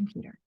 computer.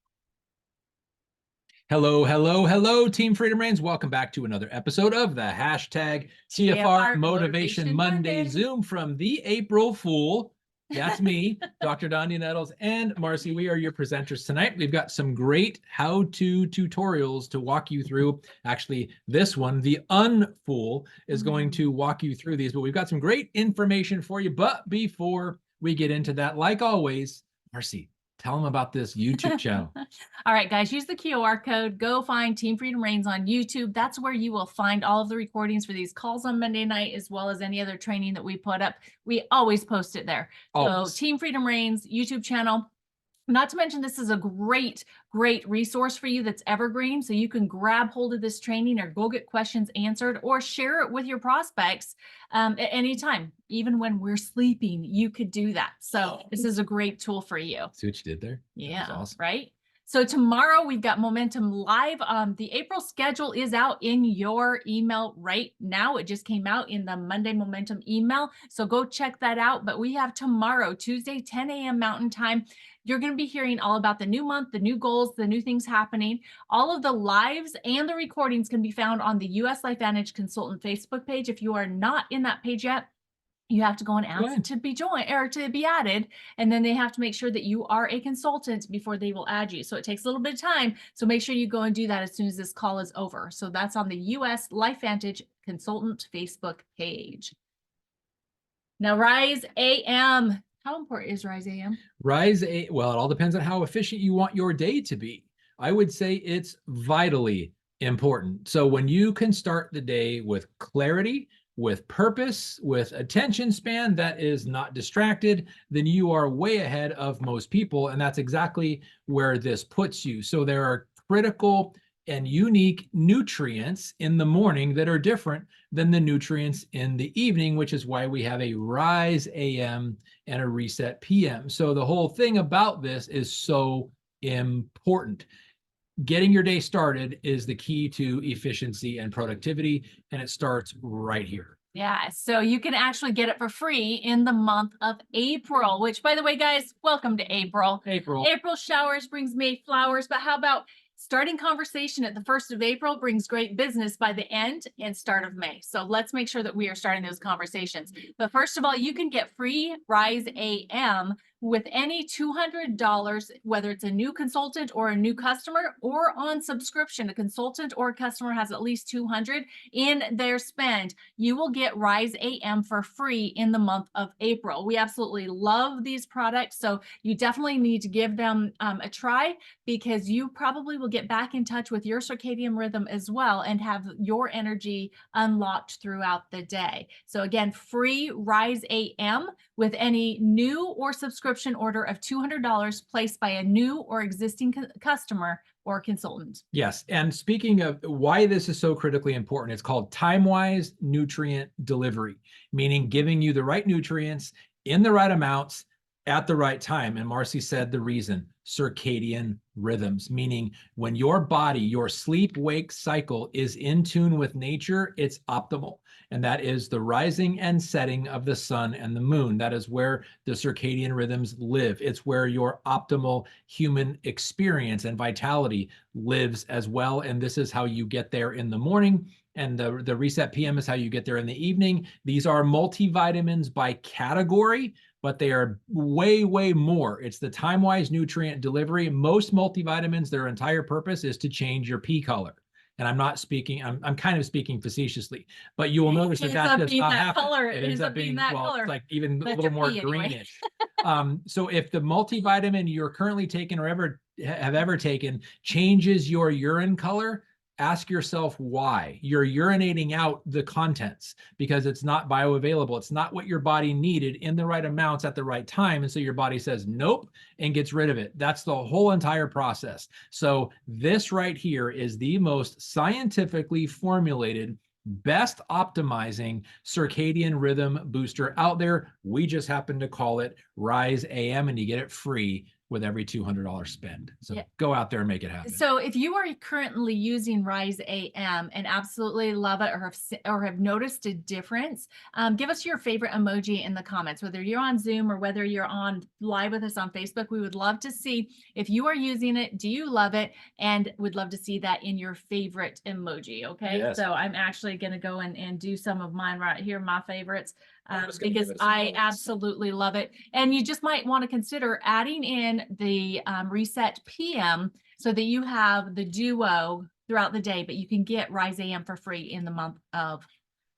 Hello, hello, hello, Team Freedom Reigns. Welcome back to another episode of the hashtag TFR Motivation Monday Zoom from the April Fool. That's me, Dr. Donnie Nettles, and Marci. We are your presenters tonight. We've got some great how-to tutorials to walk you through. Actually, this one, the Unfool, is going to walk you through these, but we've got some great information for you. But before we get into that, like always, Marci, tell them about this YouTube channel. All right, guys, use the QR code. Go find Team Freedom Reigns on YouTube. That's where you will find all of the recordings for these calls on Monday night, as well as any other training that we put up. We always post it there. Always. So Team Freedom Reigns YouTube channel. Not to mention, this is a great resource for you that's evergreen. So you can grab hold of this training or go get questions answered or share it with your prospects at any time. Even when we're sleeping, you could do that. So this is a great tool for you. See what you did there? Yeah, awesome. Right? So tomorrow we've got Momentum Live. The April schedule is out in your email right now. It just came out in the Monday Momentum email. So go check that out. But we have tomorrow, Tuesday, 10 a.m. Mountain Time. You're going to be hearing all about the new month, the new goals, the new things happening. All of the lives and the recordings can be found on the US LifeVantage Consultant Facebook page. If you are not in that page yet, you have to go and ask to be joined or to be added. And then they have to make sure that you are a consultant before they will add you. So it takes a little bit of time. So make sure you go and do that as soon as this call is over. So that's on the US LifeVantage Consultant Facebook page. Now, Rise AM. How important is Rise AM? Well, it all depends on how efficient you want your day to be. I would say it's vitally important. So when you can start the day with clarity, with purpose, with attention span that is not distracted, then you are way ahead of most people. And that's exactly where this puts you. So there are critical and unique nutrients in the morning that are different than the nutrients in the evening, which is why we have a Rise AM and a Reset PM. So the whole thing about this is so important. Getting your day started is the key to efficiency and productivity, and it starts right here. Yeah, so you can actually get it for free in the month of April, which, by the way, guys, welcome to April. April showers brings May flowers, but how about starting conversation at the 1st of April brings great business by the end and start of May. So let's make sure that we are starting those conversations. But first of all, you can get free Rise AM with any $200, whether it's a new consultant or a new customer, or on subscription. A consultant or a customer has at least $200 in their spend. You will get Rise AM for free in the month of April. We absolutely love these products, so you definitely need to give them a try, because you probably will get back in touch with your circadian rhythm as well and have your energy unlocked throughout the day. So again, free Rise AM with any new or subscription order of $200 placed by a new or existing customer or consultant. Yes. And speaking of why this is so critically important, it's called time-wise nutrient delivery, meaning giving you the right nutrients in the right amounts at the right time. And Marci said the reason: circadian rhythms, meaning when your body, your sleep-wake cycle is in tune with nature, it's optimal. And that is the rising and setting of the sun and the moon. That is where the circadian rhythms live. It's where your optimal human experience and vitality lives as well. And this is how you get there in the morning. And the Reset PM is how you get there in the evening. These are multivitamins by category, but they are way, way more. It's the time-wise nutrient delivery. Most multivitamins, their entire purpose is to change your pee color. And I'm not speaking, I'm kind of speaking facetiously, but you will notice that that does not happen. It ends up being, well, it's like even a little more greenish. So if the multivitamin you're currently taking or have ever taken changes your urine color, ask yourself why. You're urinating out the contents because it's not bioavailable. It's not what your body needed in the right amounts at the right time. And so your body says, nope, and gets rid of it. That's the whole entire process. So this right here is the most scientifically formulated, best optimizing circadian rhythm booster out there. We just happen to call it Rise AM, and you get it free with every $200 spend. So Yeah. go out there and make it happen. So if you are currently using Rise AM and absolutely love it, or have noticed a difference, give us your favorite emoji in the comments, whether you're on Zoom or whether you're on live with us on Facebook. We would love to see if you are using it. Do you love it? And would love to see that in your favorite emoji. Okay. Yes. So I'm actually going to go and do some of mine right here, my favorites. Because I absolutely love it. And you just might want to consider adding in the reset PM so that you have the duo throughout the day, but you can get Rise AM for free in the month of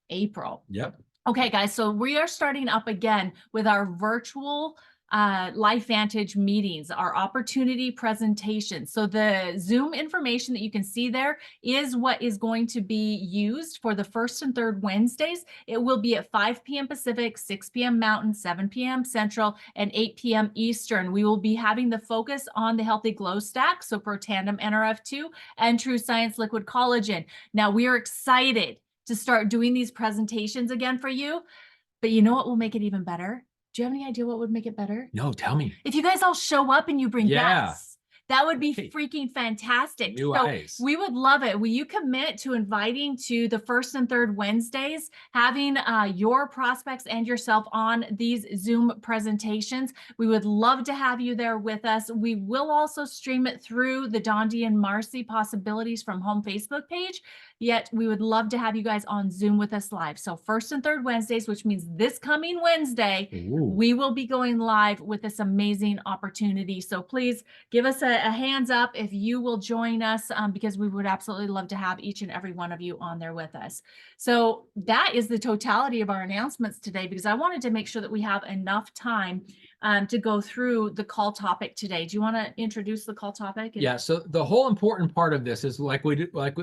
April. Yep. Okay, guys, so we are starting up again with our virtual LifeVantage meetings, our opportunity presentations. So the Zoom information that you can see there is what is going to be used for the first and third Wednesdays. It will be at 5 p.m. Pacific, 6 p.m. Mountain, 7 p.m. Central, and 8 p.m. Eastern. We will be having the focus on the Healthy Glow Stack, so Protandim NRF2 and True Science Liquid Collagen. Now, we are excited to start doing these presentations again for you, but you know what will make it even better? Do you have any idea what would make it better? No, tell me. If you guys all show up and you bring guests, that would be Hey, freaking fantastic. new So eyes. we would love it. Will you commit to inviting to the first and third Wednesdays, having your prospects and yourself on these Zoom presentations? We would love to have you there with us. We will also stream it through the Dondi and Marci Possibilities from Home Facebook page. Yet we would love to have you guys on Zoom with us live. So first and third Wednesdays, which means this coming Wednesday, we will be going live with this amazing opportunity. So please give us a hands up if you will join us, because we would absolutely love to have each and every one of you on there with us. So that is the totality of our announcements today, because I wanted to make sure that we have enough time to go through the call topic today. Do you want to introduce the call topic? Yeah, so the whole important part of this is like what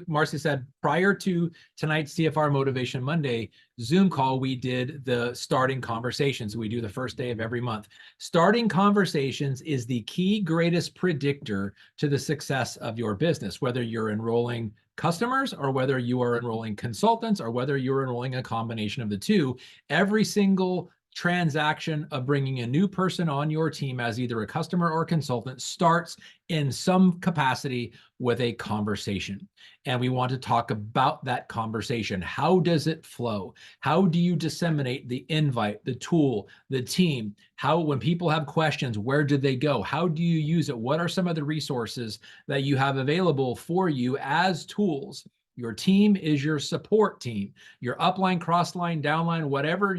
Marci said, prior to tonight's CFR Motivation Monday Zoom call, we did the starting conversations. We do the first day of every month. Starting conversations is the key greatest predictor to the success of your business, whether you're enrolling customers or whether you are enrolling consultants or whether you're enrolling a combination of the two. Every single transaction of bringing a new person on your team as either a customer or consultant starts in some capacity with a conversation. And we want to talk about that conversation. How does it flow? How do you disseminate the invite, the tool, the team? How, when people have questions, where do they go? How do you use it? What are some of the resources that you have available for you as tools? Your team is your support team, your upline, crossline, downline, whatever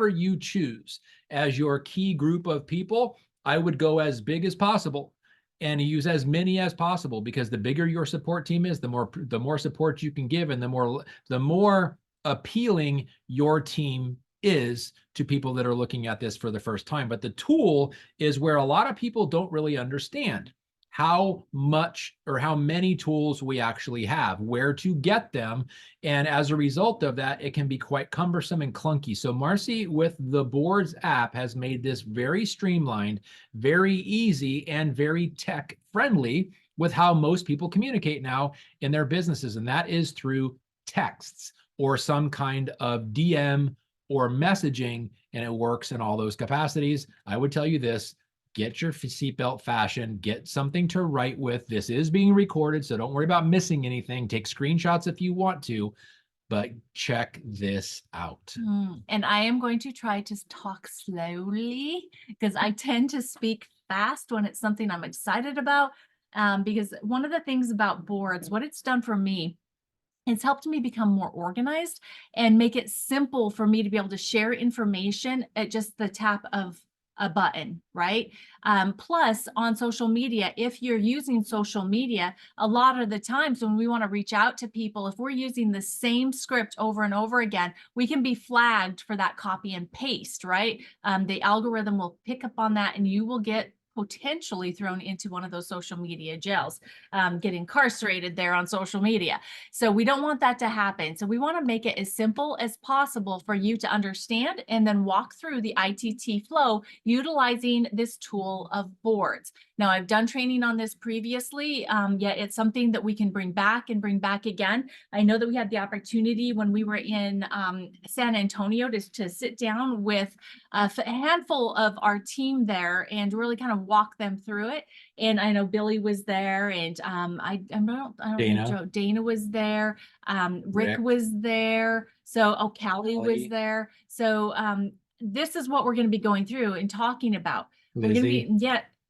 you choose as your key group of people. I would go as big as possible and use as many as possible, because the bigger your support team is, the more support you can give, and the more appealing your team is to people that are looking at this for the first time. But the tool is where a lot of people don't really understand how much or how many tools we actually have, where to get them. And as a result of that, it can be quite cumbersome and clunky. So Marci, with the Boards app, has made this very streamlined, very easy, and very tech friendly with how most people communicate now in their businesses. And that is through texts or some kind of DM or messaging, and it works in all those capacities. I would tell you this: get your seatbelt fashion, get something to write with. This is being recorded, so don't worry about missing anything. Take screenshots if you want to, but check this out. And I am going to try to talk slowly, because I tend to speak fast when it's something I'm excited about. Because one of the things about Boards, what it's done for me, it's helped me become more organized and make it simple for me to be able to share information at just the tap of a button, right? Plus, on social media, if you're using social media, a lot of the times when we want to reach out to people, if we're using the same script over and over again, we can be flagged for that copy and paste, right? The algorithm will pick up on that, and you will get potentially thrown into one of those social media jails, get incarcerated there on social media. So we don't want that to happen. So we want to make it as simple as possible for you to understand and then walk through the I.T.T flow utilizing this tool of Boards. Now, I've done training on this previously, yet it's something that we can bring back and bring back again. I know that we had the opportunity when we were in San Antonio to sit down with a handful of our team there and really kind of walk them through it. And I know Billy was there, and I don't Dana. think Dana was there. Rick Rick. was there. So Callie was Callie. there. So this is what we're going to be going through and talking about. Lizzie.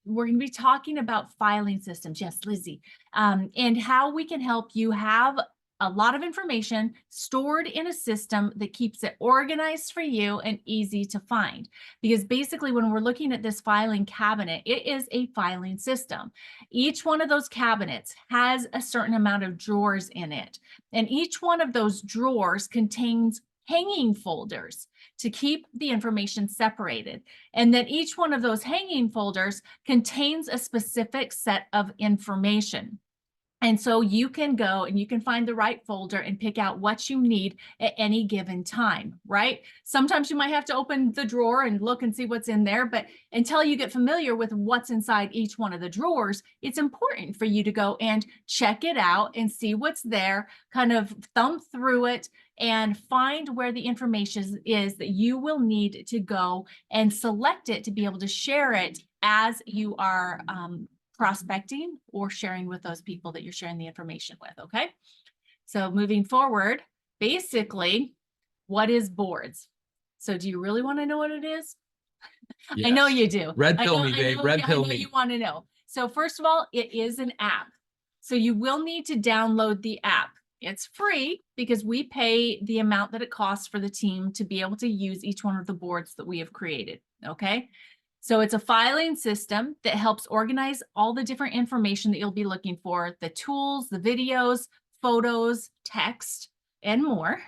We're going to be talking about filing systems. Yes, Lizzie. And how we can help you have a lot of information stored in a system that keeps it organized for you and easy to find. Because basically, when we're looking at this filing cabinet, it is a filing system. Each one of those cabinets has a certain amount of drawers in it. And each one of those drawers contains hanging folders to keep the information separated. And then each one of those hanging folders contains a specific set of information. And so you can go and you can find the right folder and pick out what you need at any given time, right? Sometimes you might have to open the drawer and look and see what's in there, but until you get familiar with what's inside each one of the drawers, it's important for you to go and check it out and see what's there, kind of thumb through it and find where the information is that you will need to go and select it to be able to share it as you are prospecting or sharing with those people that you're sharing the information with, okay? So moving forward, basically, what is boards? So do you really want to know what it is? Yes. I know you do. Red pill me, babe. Red pill me. You want to know. So first of all, it is an app. So you will need to download the app. It's free because we pay the amount that it costs for the team to be able to use each one of the boards that we have created, okay? So it's a filing system that helps organize all the different information that you'll be looking for, the tools, the videos, photos, text, and more.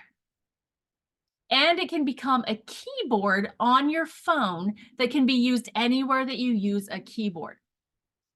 And it can become a keyboard on your phone that can be used anywhere that you use a keyboard.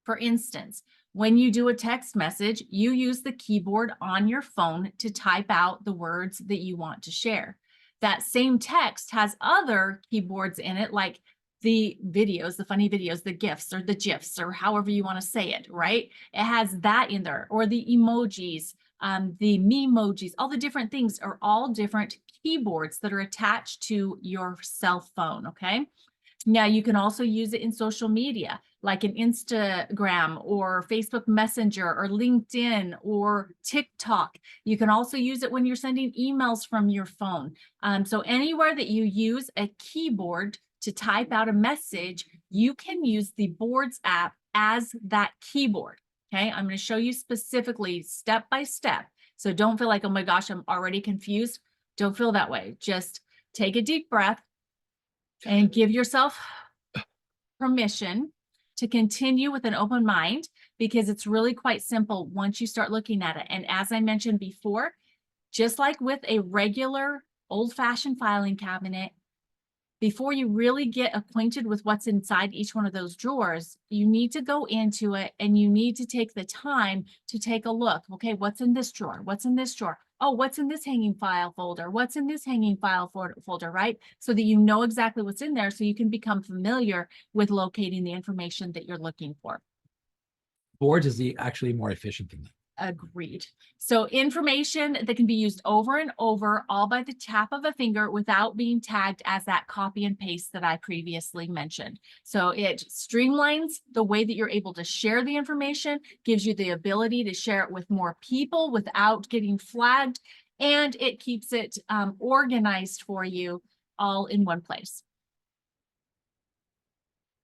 For instance, when you do a text message, you use the keyboard on your phone to type out the words that you want to share. That same text has other keyboards in it, like the videos, the funny videos, the GIFs or the GIFs, or however you want to say it, right? It has that in there, or the emojis, the memojis, all the different things are all different keyboards that are attached to your cell phone, okay? Now, you can also use it in social media, like an Instagram or Facebook Messenger or LinkedIn or TikTok. You can also use it when you're sending emails from your phone. So anywhere that you use a keyboard to type out a message, you can use the Boards app as that keyboard. Okay, I'm going to show you specifically step by step. So don't feel like, oh my gosh, I'm already confused. Don't feel that way. Just take a deep breath and give yourself permission to continue with an open mind, because it's really quite simple once you start looking at it. And as I mentioned before, just like with a regular old-fashioned filing cabinet, before you really get acquainted with what's inside each one of those drawers, you need to go into it and you need to take the time to take a look. Okay, what's in this drawer? What's in this drawer? Oh, what's in this hanging file folder? What's in this hanging file folder, right? So that you know exactly what's in there so you can become familiar with locating the information that you're looking for. Boards is actually more efficient than that. Agreed. So information that can be used over and over, all by the tap of a finger without being tagged as that copy and paste that I previously mentioned. So it streamlines the way that you're able to share the information, gives you the ability to share it with more people without getting flagged, and it keeps it organized for you all in one place.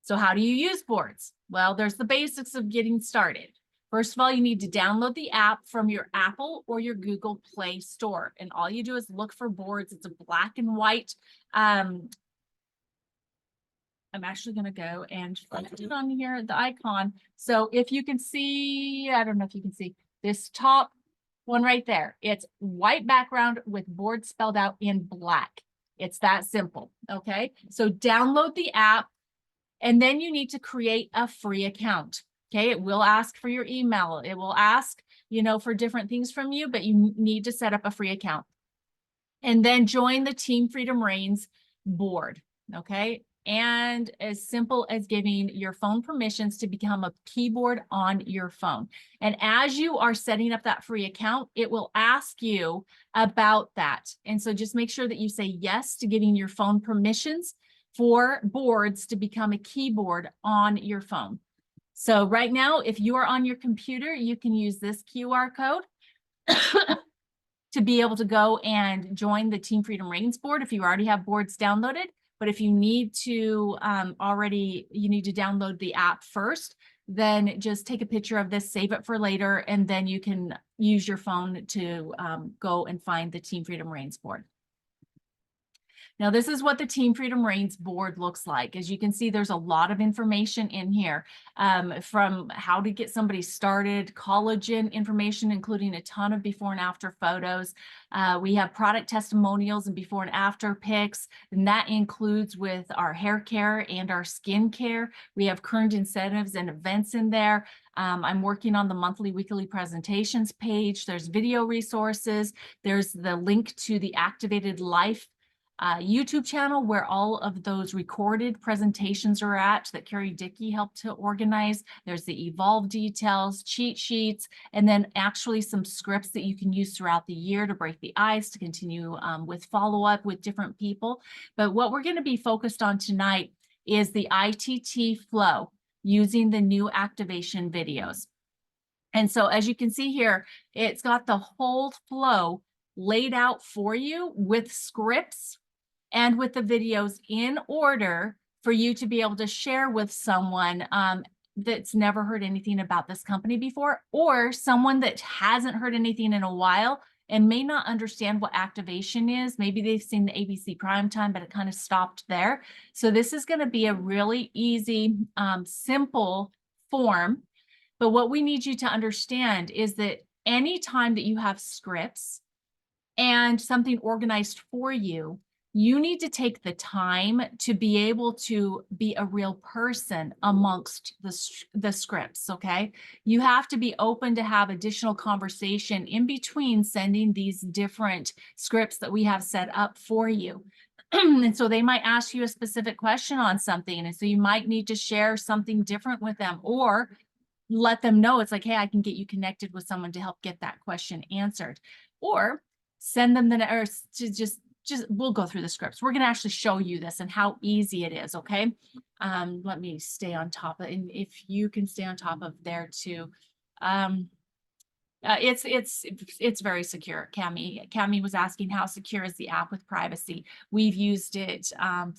So how do you use boards? Well, there's the basics of getting started. First of all, you need to download the app from your Apple or your Google Play Store. And all you do is look for boards. It's a black and white. I'm actually going to go and find it on here, the icon. So if you can see, I don't know if you can see this top one right there. It's white background with board spelled out in black. It's that simple. Okay. So download the app, and then you need to create a free account. Okay, it will ask for your email. It will ask, for different things from you, but you need to set up a free account. And then join the Team Freedom Reigns board, okay? And as simple as giving your phone permissions to become a keyboard on your phone. And as you are setting up that free account, it will ask you about that. And so just make sure that you say yes to giving your phone permissions for boards to become a keyboard on your phone. So right now, if you are on your computer, you can use this QR code to be able to go and join the Team Freedom Reigns board if you already have boards downloaded. But if you need to you need to download the app first, then just take a picture of this, save it for later, and then you can use your phone to go and find the Team Freedom Reigns board. Now, this is what the Team Freedom Reigns board looks like. As you can see, there's a lot of information in here, from how to get somebody started, collagen information, including a ton of before and after photos. We have product testimonials and before and after pics, and that includes with our hair care and our skin care. We have current incentives and events in there. I'm working on the monthly, weekly presentations page. There's video resources. There's the link to the Activated Life YouTube channel where all of those recorded presentations are at that Carrie Dickey helped to organize. There's the Evolve details, cheat sheets, and then actually some scripts that you can use throughout the year to break the ice, to continue with follow-up with different people. But what we're going to be focused on tonight is the I.T.T flow using the new activation videos. And so as you can see here, it's got the whole flow laid out for you with scripts and with the videos in order for you to be able to share with someone that's never heard anything about this company before, or someone that hasn't heard anything in a while and may not understand what activation is. Maybe they've seen the ABC Primetime, but it kind of stopped there. So this is going to be a really easy, simple form. But what we need you to understand is that anytime that you have scripts and something organized for you, you need to take the time to be able to be a real person amongst the scripts, okay? You have to be open to have additional conversation in between sending these different scripts that we have set up for you. And so they might ask you a specific question on something, and so you might need to share something different with them, or let them know it's like, hey, I can get you connected with someone to help get that question answered, or send them or to just we'll go through the scripts. We're going to actually show you this and how easy it is. Okay. Let me stay on top of it. And if you can stay on top of there too. It's very secure. Cami was asking how secure is the app with privacy. We've used it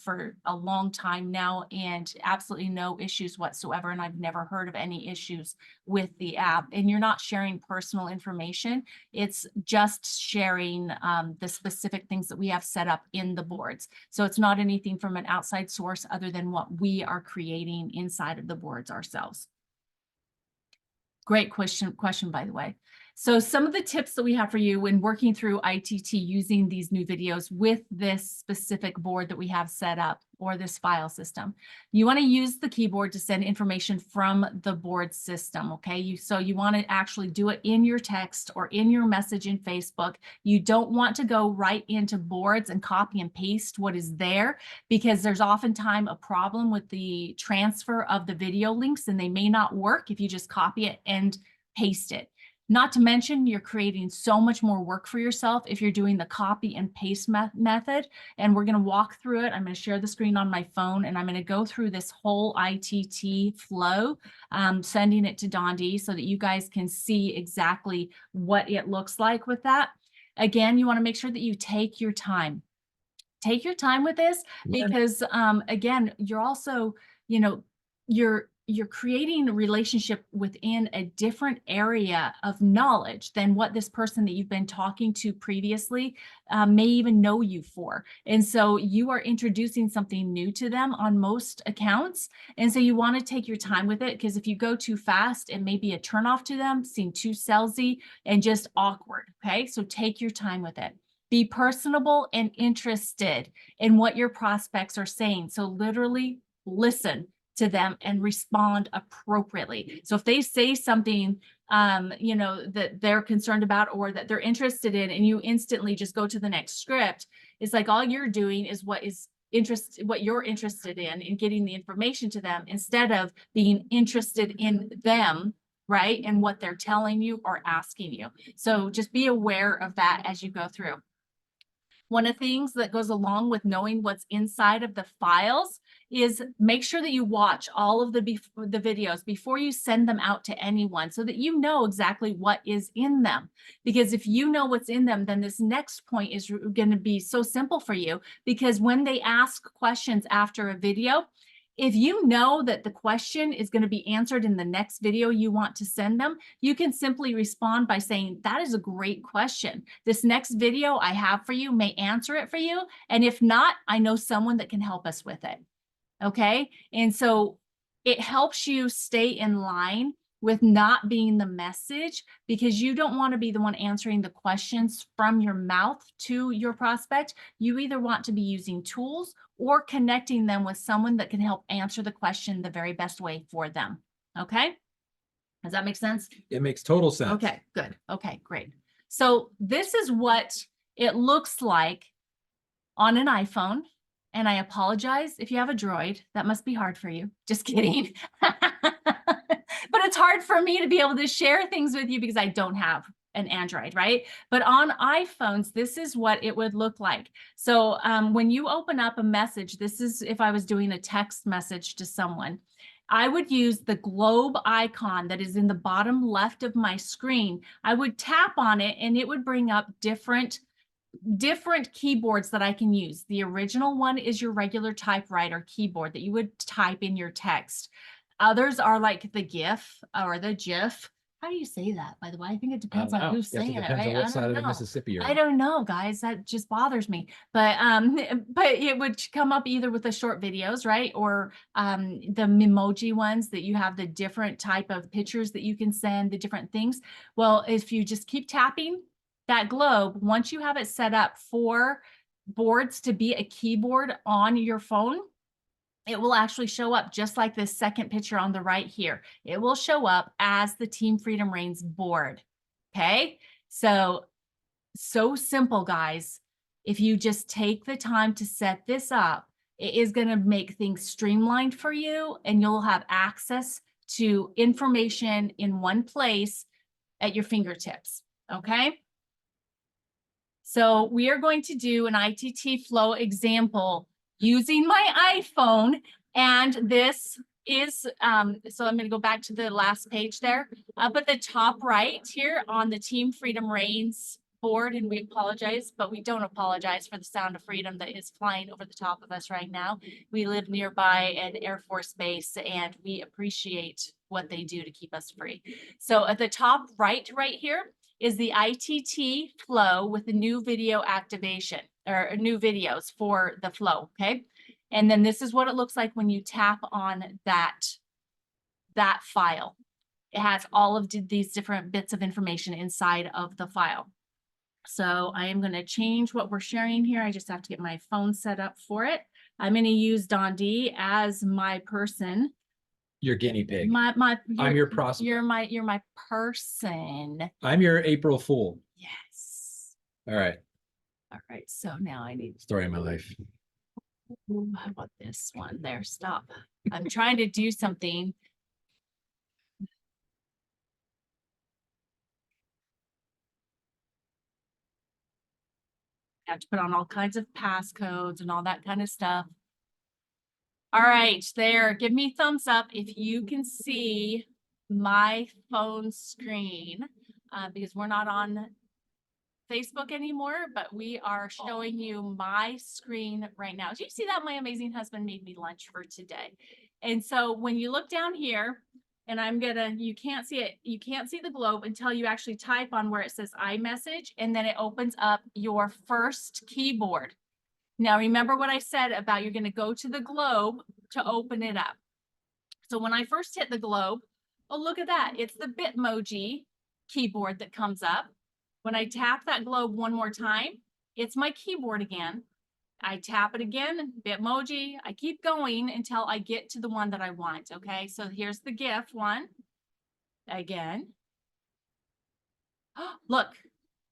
for a long time now and absolutely no issues whatsoever. And I've never heard of any issues with the app. And you're not sharing personal information. It's just sharing the specific things that we have set up in the boards. So it's not anything from an outside source other than what we are creating inside of the boards ourselves. Great question, by the way. So some of the tips that we have for you when working through I.T.T using these new videos with this specific board that we have set up, or this file system. You want to use the keyboard to send information from the board system, okay? So you want to actually do it in your text or in your message in Facebook. You don't want to go right into boards and copy and paste what is there, because there's oftentimes a problem with the transfer of the video links, and they may not work if you just copy it and paste it. Not to mention, you're creating so much more work for yourself if you're doing the copy and paste method. And we're going to walk through it. I'm going to share the screen on my phone, and I'm going to go through this whole I.T.T flow, sending it to Dondi so that you guys can see exactly what it looks like with that. Again, you want to make sure that you take your time. Take your time with this, because again, you're also, you're creating a relationship within a different area of knowledge than what this person that you've been talking to previously may even know you for. And so you are introducing something new to them on most accounts. And so you want to take your time with it, because if you go too fast, it may be a turnoff to them, seem too salesy and just awkward. Okay, so take your time with it. Be personable and interested in what your prospects are saying. So literally listen to them and respond appropriately. So if they say something, that they're concerned about or that they're interested in, and you instantly just go to the next script, it's like all you're doing is what you're interested in getting the information to them, instead of being interested in them, right? And what they're telling you or asking you. So just be aware of that as you go through. One of the things that goes along with knowing what's inside of the files is make sure that you watch all of the videos before you send them out to anyone so that you know exactly what is in them. Because if you know what's in them, then this next point is going to be so simple for you, because when they ask questions after a video, if you know that the question is going to be answered in the next video you want to send them, you can simply respond by saying, that is a great question. This next video I have for you may answer it for you. And if not, I know someone that can help us with it. Okay. And so it helps you stay in line with not being the message, because you don't want to be the one answering the questions from your mouth to your prospect. You either want to be using tools or connecting them with someone that can help answer the question the very best way for them. Okay. Does that make sense? It makes total sense. Okay, good. Okay, great. So this is what it looks like on an iPhone. And I apologize if you have a Droid. That must be hard for you. Just kidding. But it's hard for me to be able to share things with you because I don't have an Android, right? But on iPhones, this is what it would look like. So when you open up a message, this is if I was doing a text message to someone, I would use the globe icon that is in the bottom left of my screen. I would tap on it and it would bring up different keyboards that I can use. The original one is your regular typewriter keyboard that you would type in your text. Others are like the GIF or the GIF. How do you say that, by the way? I think it depends on who's saying it, right? Depends on what side of the Mississippi you're on. I don't know, guys. That just bothers me. But it would come up either with the short videos, right? Or the Memoji ones that you have the different type of pictures that you can send, the different things. Well, if you just keep tapping that globe, once you have it set up for boards to be a keyboard on your phone, it will actually show up just like this second picture on the right here. It will show up as the Team Freedom Reigns board. Okay, so simple, guys. If you just take the time to set this up, it is going to make things streamlined for you, and you'll have access to information in one place at your fingertips. Okay. So we are going to do an I.T.T flow example using my iPhone. And this is, so I'm going to go back to the last page there. Up at the top right here on the Team Freedom Reigns board, and we apologize, but we don't apologize for the sound of freedom that is flying over the top of us right now. We live nearby an Air Force base, and we appreciate what they do to keep us free. So at the top right here is the I.T.T flow with the new video activation or new videos for the flow. Okay. And then this is what it looks like when you tap on that file. It has all of these different bits of information inside of the file. So I am going to change what we're sharing here. I just have to get my phone set up for it. I'm going to use Don D as my person. Your guinea pig. I'm your prospect. You're my person. I'm your April Fool. Yes. All right. All right. So now I need Story of my life. Ooh, how about this one? There, stop. I'm trying to do something. I have to put on all kinds of passcodes and all that kind of stuff. All right, there. Give me a thumbs up if you can see my phone screen, because we're not on Facebook anymore, but we are showing you my screen right now. Do you see that? My amazing husband made me lunch for today. And so when you look down here, and you can't see it, you can't see the globe until you actually type on where it says iMessage, and then it opens up your first keyboard. Now, remember what I said about you're going to go to the globe to open it up. So when I first hit the globe, oh, look at that. It's the Bitmoji keyboard that comes up. When I tap that globe one more time, it's my keyboard again. I tap it again, Bitmoji. I keep going until I get to the one that I want. Okay, so here's the GIF one. Again. Look,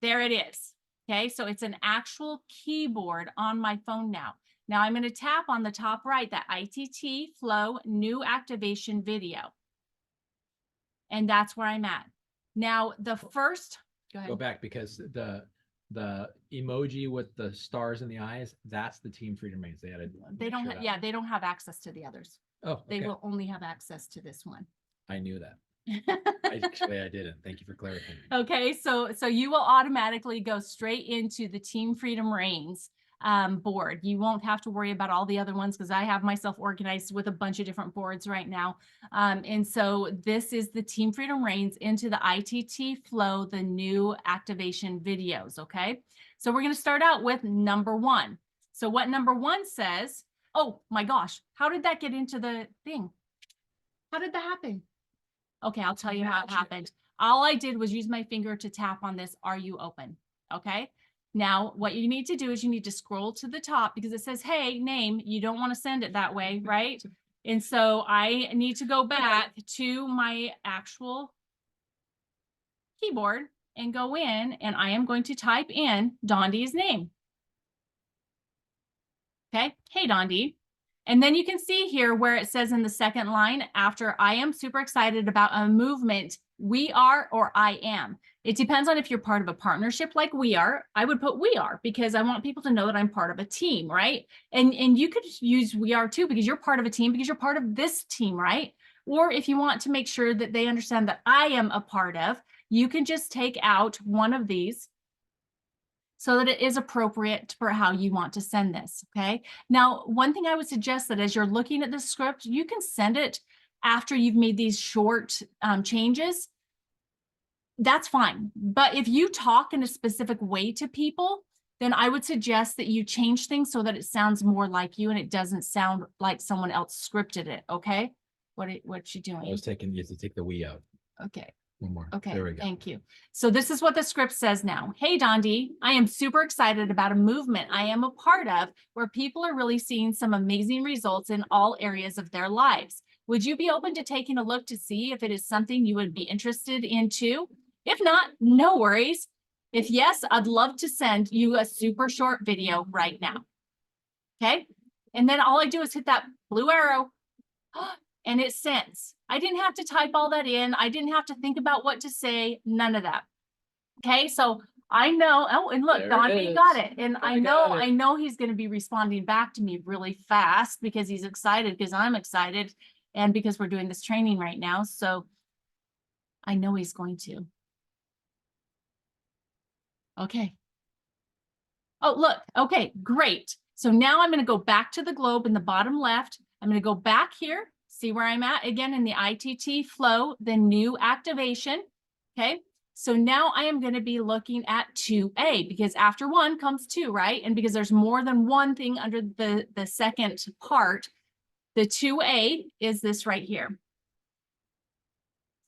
there it is. Okay, so it's an actual keyboard on my phone now. Now I'm going to tap on the top right, that I.T.T flow new activation video. And that's where I'm at. Now the first, go ahead. Go back, because the emoji with the stars in the eyes, that's the Team Freedom Reigns. They added. They don't have, yeah, they don't have access to the others. Oh, They okay. will only have access to this one. I knew that. Actually, I didn't. Thank you for clarifying. Okay, so you will automatically go straight into the Team Freedom Reigns board. You won't have to worry about all the other ones because I have myself organized with a bunch of different boards right now. And so this is the Team Freedom Reigns into the I.T.T flow, the new activation videos. Okay, so we're going to start out with number 1. So what number 1 says, oh my gosh, how did that get into the thing? How did that happen? Okay, I'll tell you how it happened. All I did was use my finger to tap on this, "Are you open?" Okay. Now, what you need to do is you need to scroll to the top because it says, "Hey, name." You don't want to send it that way, right? And so I need to go back to my actual keyboard and go in, and I am going to type in Dondi's name. Okay. "Hey, Dondi." And then you can see here where it says in the second line after "I am super excited about a movement, we are," or "I am." It depends on if you're part of a partnership like we are. I would put "we are" because I want people to know that I'm part of a team, right? And you could use "we are" too because you're part of a team because you're part of this team, right? Or if you want to make sure that they understand that I am a part of, you can just take out one of these so that it is appropriate for how you want to send this, okay? Now, one thing I would suggest that as you're looking at the script, you can send it after you've made these short changes. That's fine. But if you talk in a specific way to people, then I would suggest that you change things so that it sounds more like you and it doesn't sound like someone else scripted it, okay? What you doing? I was taking, you have to take the "we" out. Okay. One more. Okay, There we go. thank you. So this is what the script says now. "Hey, Dondi, I am super excited about a movement I am a part of where people are really seeing some amazing results in all areas of their lives. Would you be open to taking a look to see if it is something you would be interested in too? If not, no worries. If yes, I'd love to send you a super short video right now." Okay, and then all I do is hit that blue arrow and it sends. I didn't have to type all that in. I didn't have to think about what to say, none of that. Okay, so I know, oh, and look, There it Dondi got is. it. And I got it. I know he's going to be responding back to me really fast because he's excited because I'm excited and because we're doing this training right now. So I know he's going to. Okay. Oh, look. Okay, great. So now I'm going to go back to the globe in the bottom left. I'm going to go back here, see where I'm at again in the I.T.T flow, the new activation. Okay. So now I am going to be looking at 2A because after 1 comes 2, right? And because there's more than one thing under the second part, the 2A is this right here.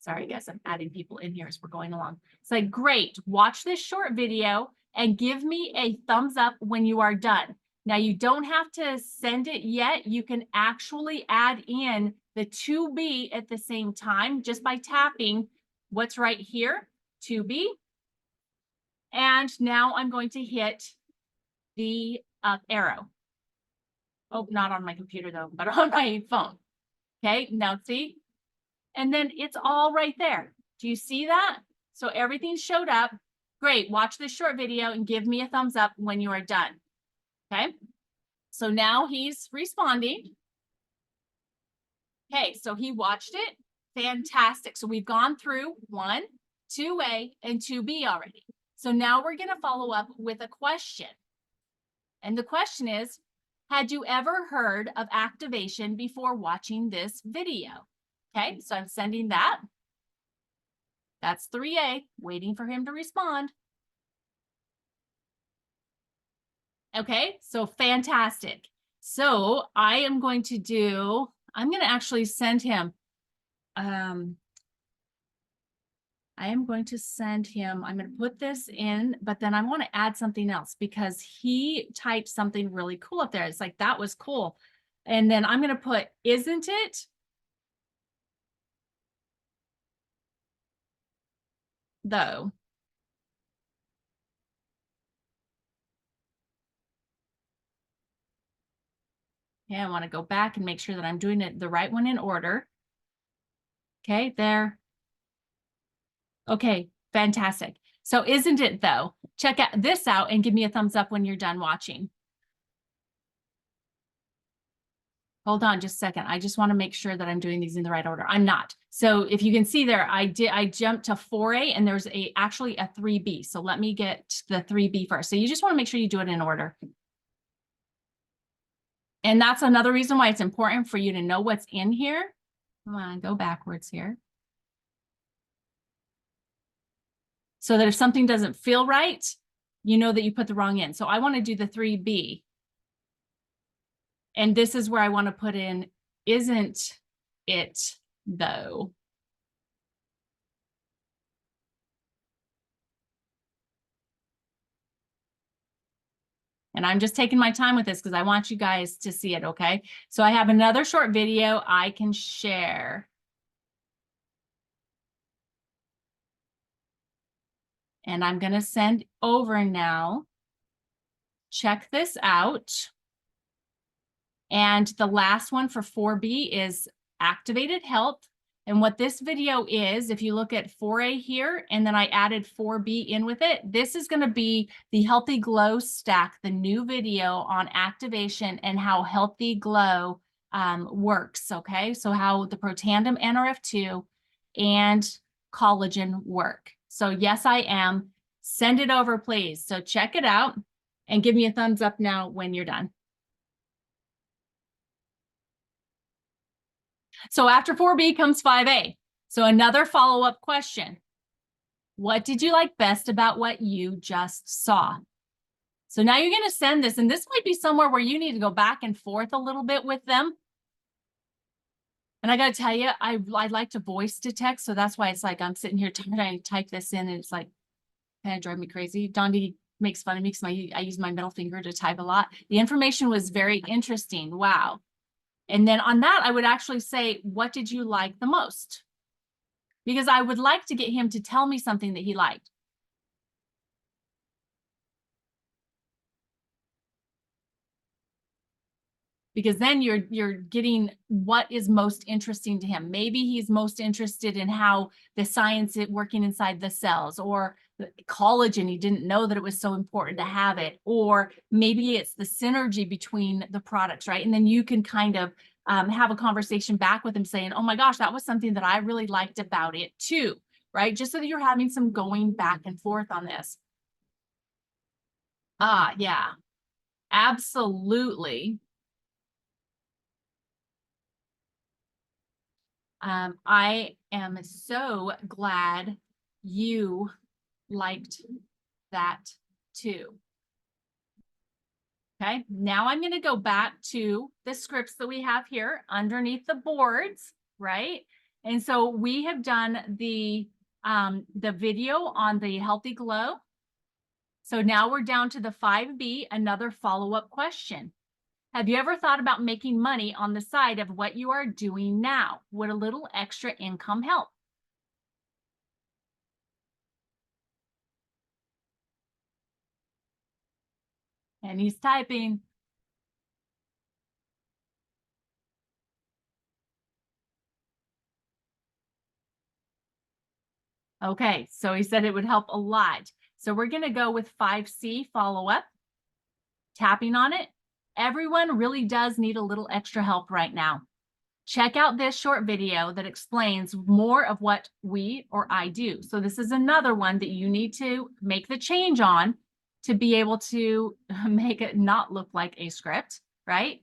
Sorry, guys, I'm adding people in here as we're going along. It's like, great, watch this short video and give me a thumbs up when you are done. Now, you don't have to send it yet. You can actually add in the 2B at the same time just by tapping what's right here, 2B. And now I'm going to hit the arrow. Oh, not on my computer though, but on my phone. Okay, now see? And then it's all right there. Do you see that? So everything showed up. Great. Watch this short video and give me a thumbs up when you are done. Okay. So now he's responding. Okay. So he watched it. Fantastic. So we've gone through 1, 2A, and 2B already. So now we're going to follow up with a question. And the question is, had you ever heard of activation before watching this video? Okay, so I'm sending that. That's 3A, waiting for him to respond. Okay, so fantastic. So I am going to actually send him. I'm going to put this in, but then I want to add something else because he typed something really cool up there. It's like, that was cool. And then I'm going to put, isn't it? Though. Okay, I want to go back and make sure that I'm doing it the right one in order. Okay, there. Okay, fantastic. So isn't it though? Check out this out and give me a thumbs up when you're done watching. Hold on just a second. I just want to make sure that I'm doing these in the right order. I'm not. So if you can see there, I jumped to 4A and there's actually a 3B. So let me get the 3B first. So you just want to make sure you do it in order. And that's another reason why it's important for you to know what's in here. Come on, go backwards here. So that if something doesn't feel right, you know that you put the wrong in. So I want to do the 3B. And this is where I want to put in, isn't it though? And I'm just taking my time with this because I want you guys to see it, okay? So I have another short video I can share. And I'm going to send over now. Check this out. And the last one for 4B is activated health. And what this video is, if you look at 4A here, and then I added 4B in with it, this is going to be the Healthy Glow Stack, the new video on activation and how Healthy Glow works, okay? So how the Protandim NRF2 and collagen work. So yes, I am. Send it over, please. So check it out and give me a thumbs up now when you're done. So after 4B comes 5A. So another follow-up question. What did you like best about what you just saw? So now you're going to send this, and this might be somewhere where you need to go back and forth a little bit with them. And I got to tell you, I like to voice to text. So that's why it's like I'm sitting here trying to type this in, and it's like kind of drive me crazy. Dondi makes fun of me because I use my middle finger to type a lot. The information was very interesting. Wow. And then on that, I would actually say, what did you like the most? Because I would like to get him to tell me something that he liked. Because then you're getting what is most interesting to him. Maybe he's most interested in how the science is working inside the cells, or the collagen. He didn't know that it was so important to have it. Or maybe it's the synergy between the products, right? And then you can kind of have a conversation back with him saying, oh my gosh, that was something that I really liked about it too, right? Just so that you're having some going back and forth on this. Yeah, absolutely. I am so glad you liked that too. Okay, now I'm going to go back to the scripts that we have here underneath the boards, right? And so we have done the video on the Healthy Glow. So now we're down to the 5B, another follow-up question. Have you ever thought about making money on the side of what you are doing now? Would a little extra income help? And he's typing. Okay, so he said it would help a lot. So we're going to go with 5C follow-up. Tapping on it. Everyone really does need a little extra help right now. Check out this short video that explains more of what we or I do. So this is another one that you need to make the change on to be able to make it not look like a script, right?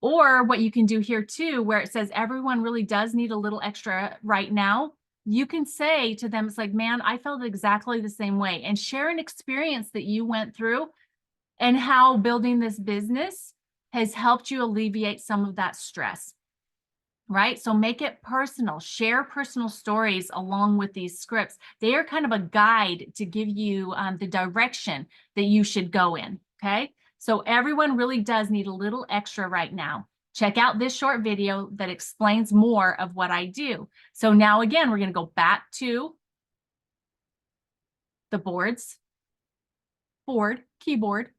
Or what you can do here too, where it says everyone really does need a little extra right now. You can say to them, it's like, man, I felt exactly the same way, and share an experience that you went through and how building this business has helped you alleviate some of that stress, right? So make it personal, share personal stories along with these scripts. They are kind of a guide to give you the direction that you should go in, okay? So everyone really does need a little extra right now. Check out this short video that explains more of what I do. So now again, we're going to go back to the keyboard,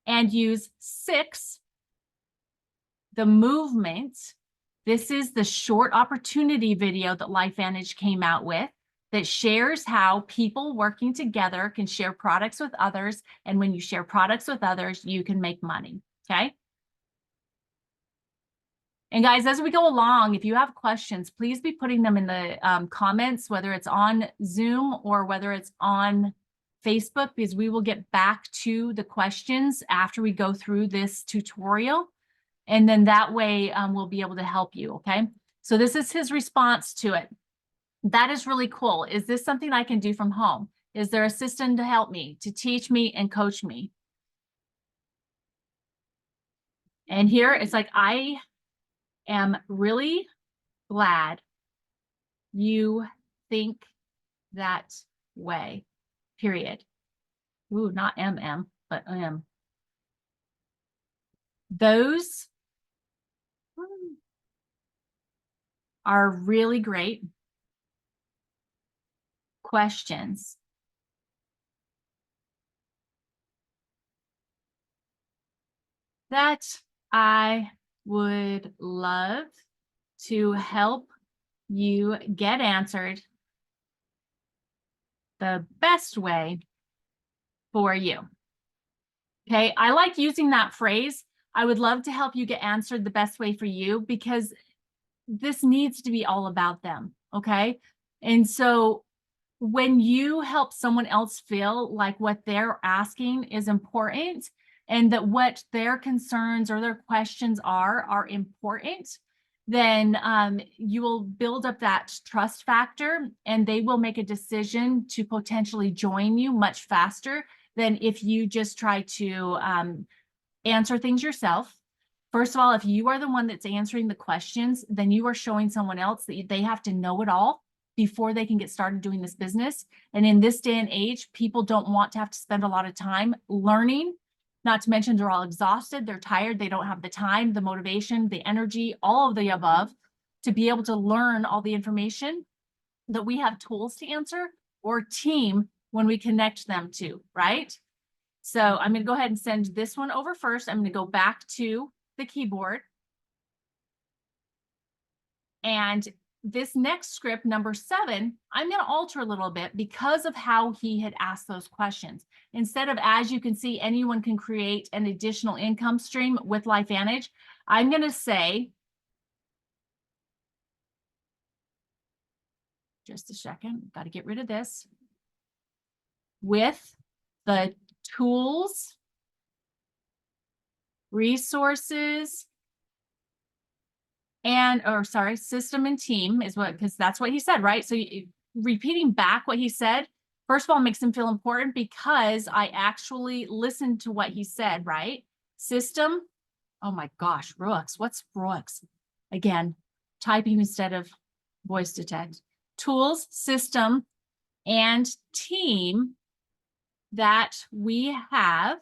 and use 6, the movement. This is the short opportunity video that LifeVantage came out with. that shares how people working together can share products with others. And when you share products with others, you can make money. Okay. And guys, as we go along, if you have questions, please be putting them in the comments, whether it's on Zoom or whether it's on Facebook, because we will get back to the questions after we go through this tutorial. And then that way we'll be able to help you. Okay. So this is his response to it. That is really cool. Is this something I can do from home? Is there a system to help me, to teach me and coach me? And here it's like, I am really glad you think that way, period. Ooh, not MM, but M. Those are really great questions. That I would love to help you get answered the best way for you. Okay, I like using that phrase. I would love to help you get answered the best way for you, because this needs to be all about them. Okay. And so when you help someone else feel like what they're asking is important, and that what their concerns or their questions are important, then you will build up that trust factor, and they will make a decision to potentially join you much faster than if you just try to answer things yourself. First of all, if you are the one that's answering the questions, then you are showing someone else that they have to know it all before they can get started doing this business. And in this day and age, people don't want to have to spend a lot of time learning, not to mention they're all exhausted, they're tired, they don't have the time, the motivation, the energy, all of the above to be able to learn all the information that we have tools to answer, or team when we connect them to, right? So I'm going to go ahead and send this one over first. I'm going to go back to the keyboard. And this next script, number 7, I'm going to alter a little bit because of how he had asked those questions. Instead of, as you can see, anyone can create an additional income stream with LifeVantage, I'm going to say, just a second, got to get rid of this, with the tools, resources, and, or sorry, system and team is what, because that's what he said, right? So repeating back what he said, first of all, makes him feel important because I actually listened to what he said, right? System, oh my gosh, Brooks, what's Brooks? Again, typing instead of voice to text. Tools, system, and team that we have.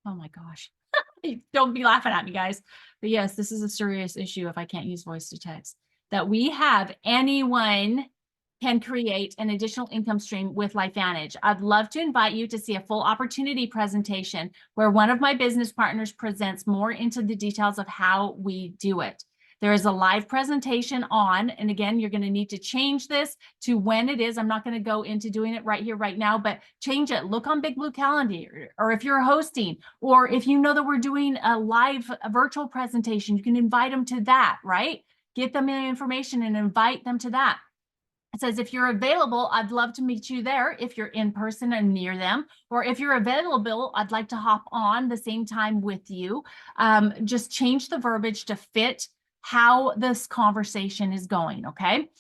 Oh my gosh. Don't be laughing at me, guys. But yes, this is a serious issue if I can't use voice to text. That we have, anyone can create an additional income stream with LifeVantage. I'd love to invite you to see a full opportunity presentation where one of my business partners presents more into the details of how we do it. There is a live presentation on, and again, you're going to need to change this to when it is. I'm not going to go into doing it right here, right now, but change it. Look on Big Blue Calendar, or if you're hosting, or if you know that we're doing a virtual presentation, you can invite them to that, right? Get them in information and invite them to that. It says, if you're available, I'd love to meet you there if you're in person and near them, or if you're available, I'd like to hop on the same time with you. Just change the verbiage to fit how this conversation is going, okay?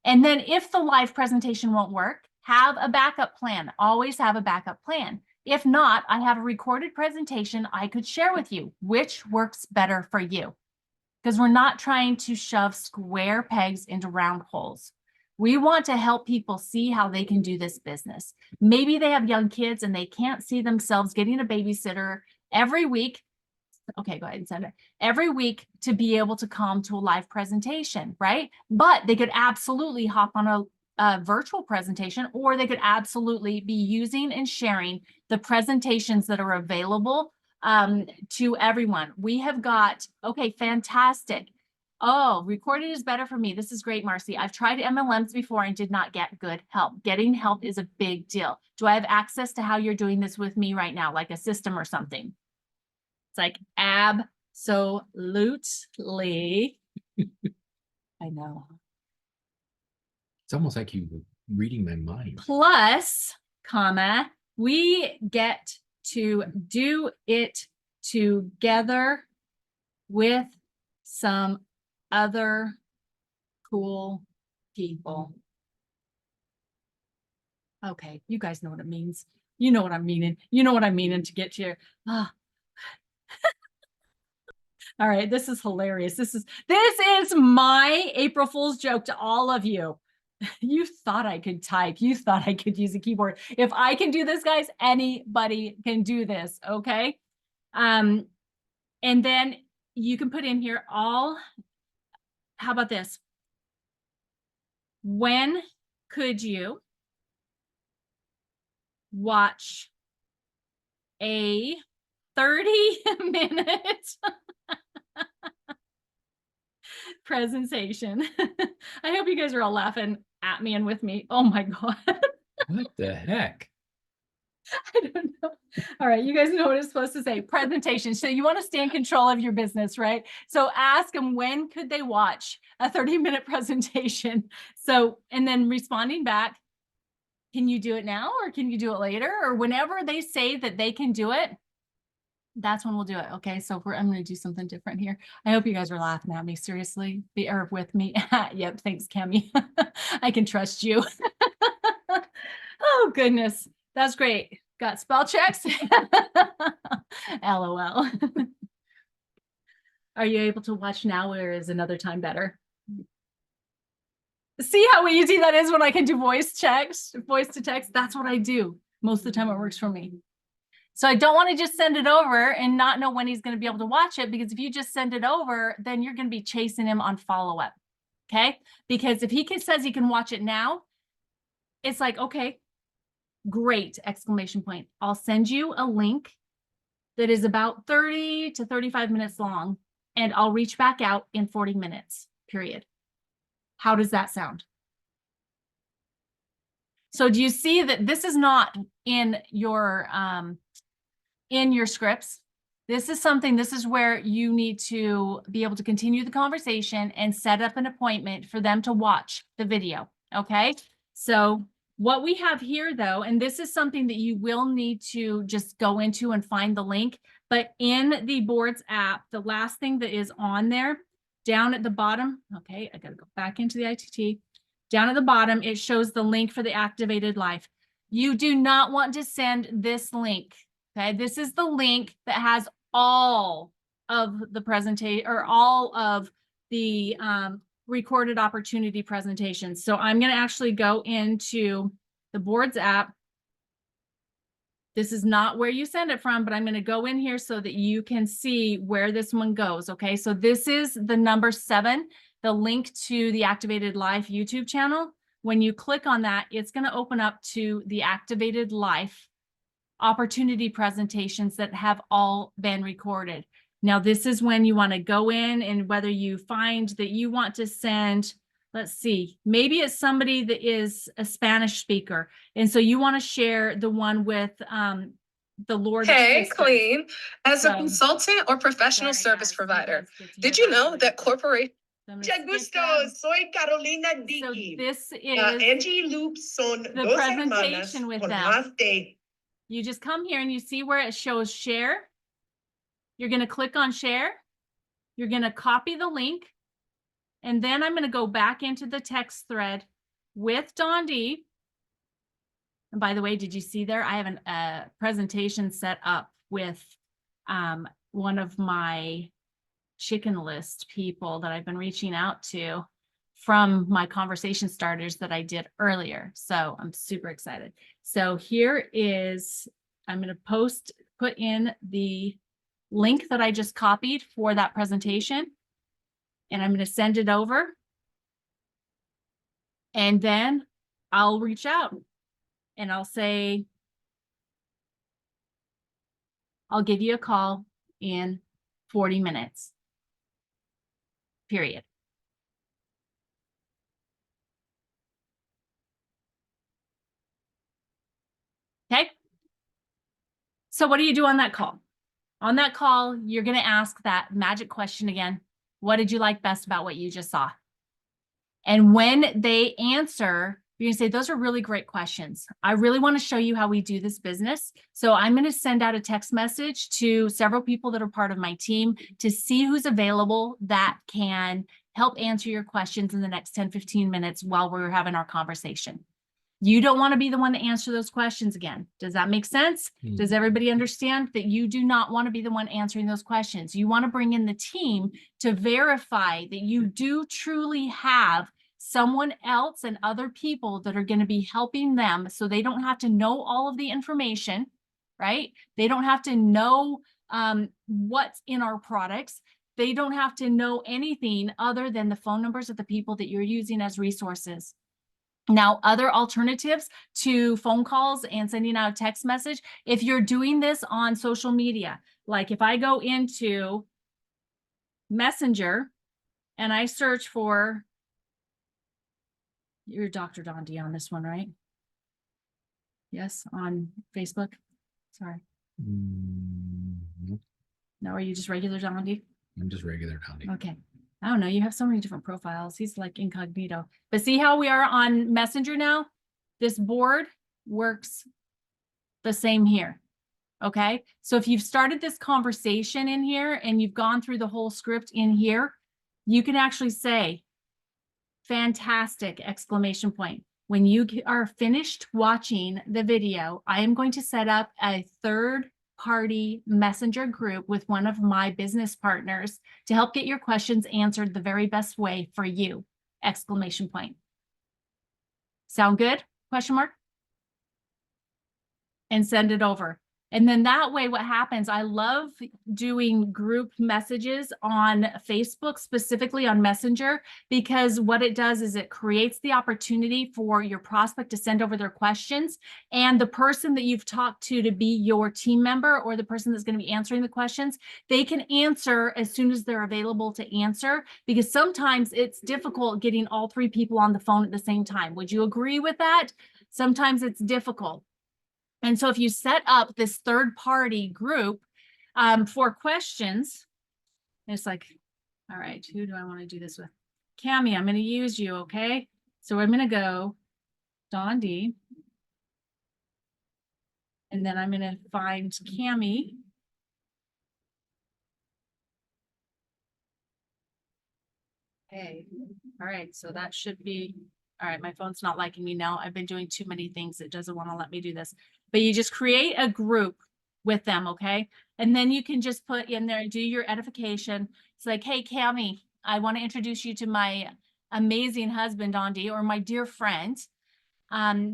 And then if the live presentation won't work, have a backup plan. Always have a backup plan. If not, I have a recorded presentation I could share with you, which works better for you. Because we're not trying to shove square pegs into round holes. We want to help people see how they can do this business. Maybe they have young kids and they can't see themselves getting a babysitter every week. Okay, go ahead and send it. Every week to be able to come to a live presentation, right? But they could absolutely hop on a virtual presentation, or they could absolutely be using and sharing the presentations that are available to everyone. We have got, okay, fantastic. Oh, recorded is better for me. This is great, Marci. I've tried MLMs before and did not get good help. Getting help is a big deal. Do I have access to how you're doing this with me right now, like a system or something? It's like absolutely. I know. It's almost like you reading my mind. Plus, comma, we get to do it together with some other cool people. Okay, you guys know what it means. You know what I'm meaning. You know what I'm meaning to get here. Ah. All right, this is hilarious. This is my April Fool's joke to all of you. You thought I could type. You thought I could use a keyboard. If I can do this, guys, anybody can do this, okay? And then you can put in here how about this? When could you watch a 30-minute presentation? I hope you guys are all laughing at me and with me. Oh my God. What the heck? I don't know. All right, you guys know what it's supposed to say. Presentation. So you want to stay in control of your business, right? So ask them, when could they watch a 30-minute presentation? So, and then responding back, can you do it now or can you do it later? Or whenever they say that they can do it, that's when we'll do it. Okay, so I'm going to do something different here. I hope you guys are laughing at me. Seriously, or with me. Yep, thanks, Cami. I can trust you. Oh, goodness. That's great. Got spell checks? LOL. Are you able to watch now, or is another time better? See how easy that is when I can do voice checks, voice to text? That's what I do. Most of the time it works for me. So I don't want to just send it over and not know when he's going to be able to watch it, because if you just send it over, then you're going to be chasing him on follow-up. Okay? Because if he says he can watch it now, it's like, okay, great, exclamation point. I'll send you a link that is about 30 to 35 minutes long, and I'll reach back out in 40 minutes, period. How does that sound? So do you see that this is not in your scripts? This is something, this is where you need to be able to continue the conversation and set up an appointment for them to watch the video, okay? So what we have here though, and this is something that you will need to just go into and find the link, but in the boards app, the last thing that is on there, down at the bottom, okay, I gotta go back into the I.T.T. Down at the bottom, it shows the link for the activated life. You do not want to send this link. Okay, this is the link that has all of the presentation, or all of the recorded opportunity presentations. So I'm going to actually go into the boards app. This is not where you send it from, but I'm going to go in here so that you can see where this one goes. Okay, so this is the number 7, the link to the Activated Life YouTube channel. When you click on that, it's going to open up to the Activated Life opportunity presentations that have all been recorded. Now, this is when you want to go in, and whether you find that you want to send, let's see, maybe it's somebody that is a Spanish speaker. And so you want to share the one with the Lord. Hey, Clean. As a consultant or professional service provider, did you know that corporate? Mucho gusto. Soy Carolina Dickey. So this is Angie Loop son the dos presentation hermanas with con them. más de. You just come here and you see where it shows share. You're going to click on share. You're going to copy the link. And then I'm going to go back into the text thread with Don D. And by the way, did you see there? I have a presentation set up with one of my chicken list people that I've been reaching out to from my conversation starters that I did earlier. So I'm super excited. So here is, I'm going to put in the link that I just copied for that presentation, and I'm going to send it over. And then I'll reach out and I'll say, I'll give you a call in 40 minutes. period. Okay. So what do you do on that call? On that call, you're going to ask that magic question again. What did you like best about what you just saw? And when they answer, you're going to say, those are really great questions. I really want to show you how we do this business. So I'm going to send out a text message to several people that are part of my team to see who's available that can help answer your questions in the next 10, 15 minutes while we're having our conversation. You don't want to be the one to answer those questions again. Does that make sense? Does everybody understand that you do not want to be the one answering those questions? You want to bring in the team to verify that you do truly have someone else and other people that are going to be helping them, so they don't have to know all of the information, right? They don't have to know what's in our products. They don't have to know anything other than the phone numbers of the people that you're using as resources. Now, other alternatives to phone calls and sending out a text message, if you're doing this on social media, like if I go into Messenger and I search for, you're Dr. Dondi on this one, right? Yes, on Facebook. Sorry. Nope. No, are you just regular Dondi? I'm just regular Dondi. Okay. I don't know. You have so many different profiles. He's like incognito. But see how we are on Messenger now? This board works the same here. Okay. So if you've started this conversation in here and you've gone through the whole script in here, you can actually say, fantastic, exclamation point. When you are finished watching the video, I am going to set up a third-party messenger group with one of my business partners to help get your questions answered the very best way for you, exclamation point. Sound good? Question mark? And send it over. And then that way, what happens, I love doing group messages on Facebook, specifically on Messenger, because what it does is it creates the opportunity for your prospect to send over their questions, and the person that you've talked to be your team member or the person that's going to be answering the questions, they can answer as soon as they're available to answer, because sometimes it's difficult getting all three people on the phone at the same time. Would you agree with that? Sometimes it's difficult. And so if you set up this third-party group for questions, it's like, all right, who do I want to do this with? Cami, I'm going to use you, okay? So I'm going to go Dondi. And then I'm going to find Cami. Okay, all right, so that should be, all right, my phone's not liking me now. I've been doing too many things. It doesn't want to let me do this. But you just create a group with them, okay? And then you can just put in there, do your edification. It's like, hey, Cami, I want to introduce you to my amazing husband, Dondi, or my dear friend,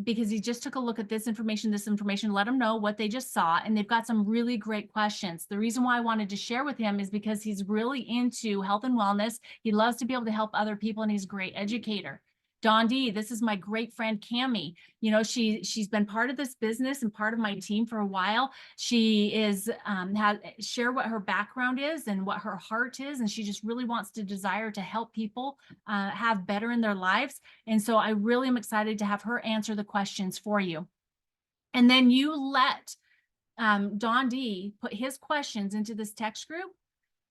because he just took a look at this information, let them know what they just saw, and they've got some really great questions. The reason why I wanted to share with him is because he's really into health and wellness. He loves to be able to help other people, and he's a great educator. Dondi, this is my great friend Cami. You know, she's been part of this business and part of my team for a while. She is share what her background is and what her heart is, and she just really wants to desire to help people have better in their lives. And so I really am excited to have her answer the questions for you. And then you let Dondi put his questions into this text group,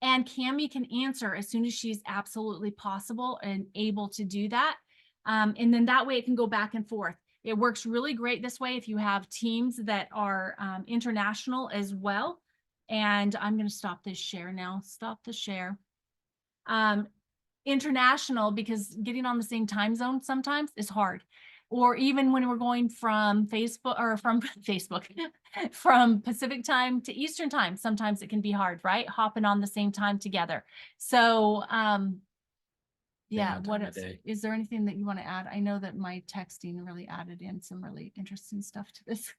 and Cami can answer as soon as she's absolutely possible and able to do that. And then that way it can go back and forth. It works really great this way if you have teams that are international as well. And I'm going to stop this share now. Stop the share. International, because getting on the same time zone sometimes is hard. Or even when we're going from Facebook or from Facebook, from Pacific time to Eastern time, sometimes it can be hard, right? Hopping on the same time together. So, yeah, what is there anything that you want to add? I know that my texting really added in some really interesting stuff to this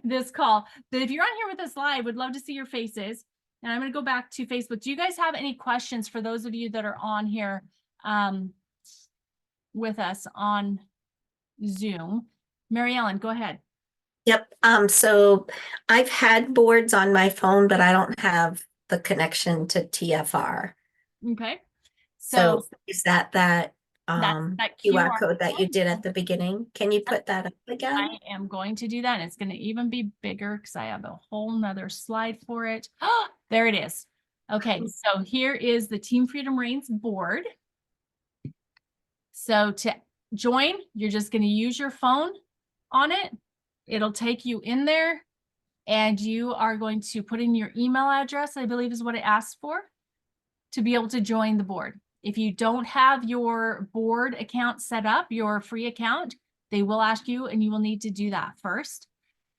this call. But if you're on here with us live, would love to see your faces. And I'm going to go back to Facebook. Do you guys have any questions for those of you that are on here with us on Zoom? Mary Ellen, go ahead. Yep. So I've had boards on my phone, but I don't have the connection to TFR. Okay. So is that that QR code that you did at the beginning? Can you put that up again? I am going to do that. And it's going to even be bigger because I have a whole nother slide for it. There it is. Okay, so here is the Team Freedom Reigns board. So to join, you're just going to use your phone on it. It'll take you in there and you are going to put in your email address, I believe is what it asks for, to be able to join the board. If you don't have your board account set up, your free account, they will ask you and you will need to do that first.